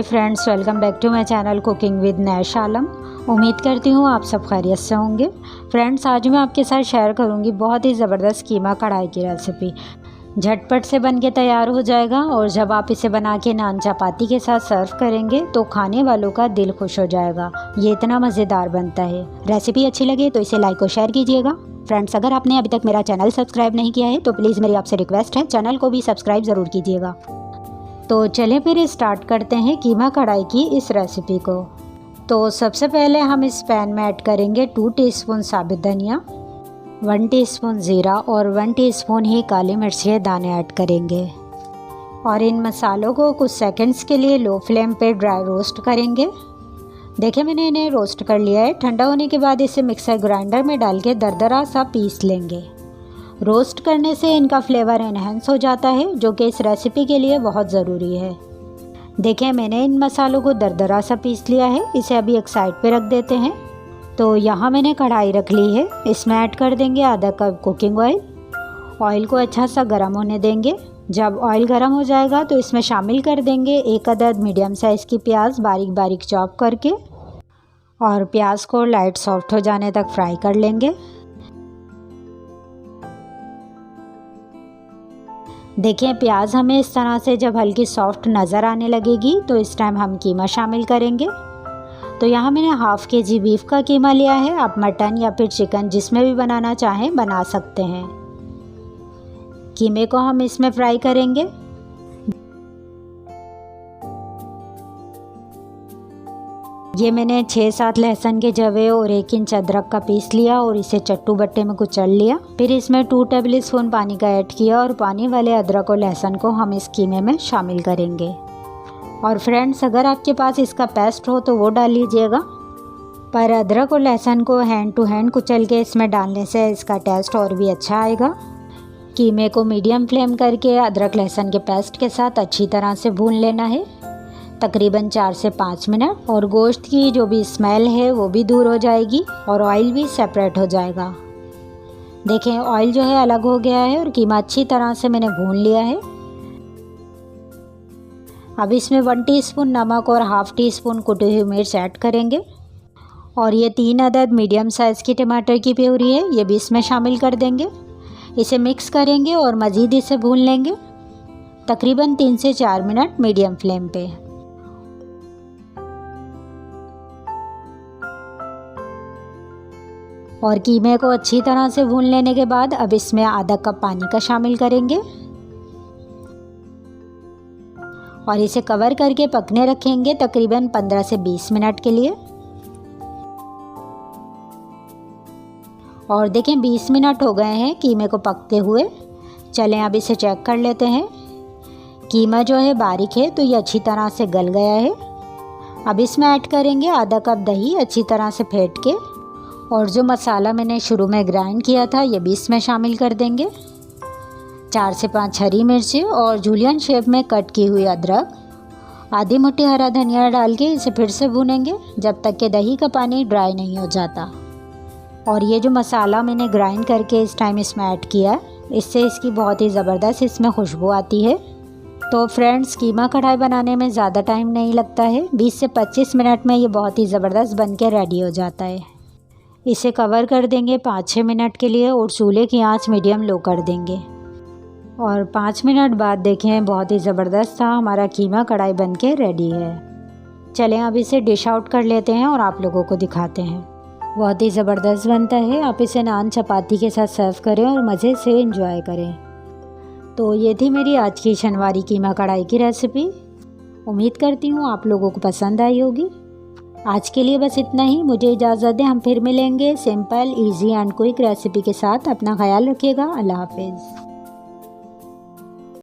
Hi friends, welcome back to my channel cooking with Nash Alam. उम्मीद करती हूँ आप सब खैरियत से होंगे। फ्रेंड्स, आज मैं आपके साथ शेयर करूँगी बहुत ही ज़बरदस्त कीमा कढ़ाई की रेसिपी। झटपट से बन के तैयार हो जाएगा और जब आप इसे बना के नान चपाती के साथ सर्व करेंगे तो खाने वालों का दिल खुश हो जाएगा। ये इतना मज़ेदार बनता है। रेसिपी अच्छी लगे तो इसे लाइक और शेयर कीजिएगा। फ्रेंड्स, अगर आपने अभी तक मेरा चैनल सब्सक्राइब नहीं किया है तो प्लीज़ मेरी आपसे रिक्वेस्ट है, चैनल को भी सब्सक्राइब ज़रूर कीजिएगा। तो चलें फिर स्टार्ट करते हैं कीमा कढ़ाई की इस रेसिपी को। तो सबसे पहले हम इस पैन में ऐड करेंगे 2 टीस्पून साबित धनिया, 1 टीस्पून ज़ीरा और 1 टीस्पून ही काली मिर्च के दाने ऐड करेंगे। और इन मसालों को कुछ सेकंड्स के लिए लो फ्लेम पे ड्राई रोस्ट करेंगे। देखिए, मैंने इन्हें रोस्ट कर लिया है। ठंडा होने के बाद इसे मिक्सर ग्राइंडर में डाल के दरदरा सा पीस लेंगे। रोस्ट करने से इनका फ्लेवर एनहेंस हो जाता है, जो कि इस रेसिपी के लिए बहुत ज़रूरी है। देखें, मैंने इन मसालों को दरदरा सा पीस लिया है। इसे अभी एक साइड पे रख देते हैं। तो यहाँ मैंने कढ़ाई रख ली है। इसमें ऐड कर देंगे आधा कप कुकिंग ऑयल। ऑयल को अच्छा सा गर्म होने देंगे। जब ऑयल गर्म हो जाएगा तो इसमें शामिल कर देंगे 1 अदद मीडियम साइज़ की प्याज बारीक बारीक चॉप करके, और प्याज को लाइट सॉफ्ट हो जाने तक फ्राई कर लेंगे। देखें, प्याज हमें इस तरह से जब हल्की सॉफ्ट नज़र आने लगेगी तो इस टाइम हम कीमा शामिल करेंगे। तो यहाँ मैंने हाफ़ केजी बीफ का कीमा लिया है। आप मटन या फिर चिकन जिसमें भी बनाना चाहें बना सकते हैं। कीमे को हम इसमें फ्राई करेंगे। ये मैंने 6-7 लहसुन के जवे और 1 इंच अदरक का पीस लिया और इसे चट्टू बट्टे में कुचल लिया। फिर इसमें 2 टेबल स्पून पानी का ऐड किया और पानी वाले अदरक और लहसुन को हम इस कीमे में शामिल करेंगे। और फ्रेंड्स, अगर आपके पास इसका पेस्ट हो तो वो डाल लीजिएगा, पर अदरक और लहसुन को हैंड टू हैंड कुचल के इसमें डालने से इसका टेस्ट और भी अच्छा आएगा। कीमे को मीडियम फ्लेम करके अदरक लहसुन के पेस्ट के साथ अच्छी तरह से भून लेना है, तकरीबन 4 से 5 मिनट। और गोश्त की जो भी स्मेल है वो भी दूर हो जाएगी और ऑयल भी सेपरेट हो जाएगा। देखें, ऑयल जो है अलग हो गया है और कीमा अच्छी तरह से मैंने भून लिया है। अब इसमें 1 टीस्पून नमक और हाफ़ टीस्पून कुटी हुई मिर्च ऐड करेंगे। और ये 3 अदद मीडियम साइज़ की टमाटर की प्यूरी है, ये भी इसमें शामिल कर देंगे। इसे मिक्स करेंगे और मज़ीद इसे भून लेंगे, तकरीबन 3 से 4 मिनट मीडियम फ्लेम पे। और कीमे को अच्छी तरह से भून लेने के बाद अब इसमें आधा कप पानी का शामिल करेंगे और इसे कवर करके पकने रखेंगे तकरीबन 15 से 20 मिनट के लिए। और देखें, 20 मिनट हो गए हैं कीमे को पकते हुए। चलें अब इसे चेक कर लेते हैं। कीमा जो है बारीक है तो ये अच्छी तरह से गल गया है। अब इसमें ऐड करेंगे आधा कप दही अच्छी तरह से फेंट के, और जो मसाला मैंने शुरू में ग्राइंड किया था ये भी इसमें शामिल कर देंगे। 4 से 5 हरी मिर्ची और जूलियन शेप में कट की हुई अदरक, आधी मुट्ठी हरा धनिया डाल के इसे फिर से भूनेंगे जब तक कि दही का पानी ड्राई नहीं हो जाता। और ये जो मसाला मैंने ग्राइंड करके इस टाइम इसमें ऐड किया, इससे इसकी बहुत ही ज़बरदस्त इसमें खुशबू आती है। तो फ्रेंड्स, कीमा कढ़ाई बनाने में ज़्यादा टाइम नहीं लगता है। 20 से 25 मिनट में ये बहुत ही ज़बरदस्त बन के रेडी हो जाता है। इसे कवर कर देंगे 5-6 मिनट के लिए और चूल्हे की आंच मीडियम लो कर देंगे। और 5 मिनट बाद देखें, बहुत ही ज़बरदस्त था हमारा कीमा कढ़ाई बन के रेडी है। चलें अब इसे डिश आउट कर लेते हैं और आप लोगों को दिखाते हैं। बहुत ही ज़बरदस्त बनता है। आप इसे नान चपाती के साथ सर्व करें और मज़े से एंजॉय करें। तो ये थी मेरी आज की शनिवारी कीमा कढ़ाई की रेसिपी। उम्मीद करती हूँ आप लोगों को पसंद आई होगी। आज के लिए बस इतना ही। मुझे इजाज़त दें, हम फिर मिलेंगे simple, easy and quick recipe के साथ। अपना ख्याल रखिएगा। अल्लाह हाफिज़।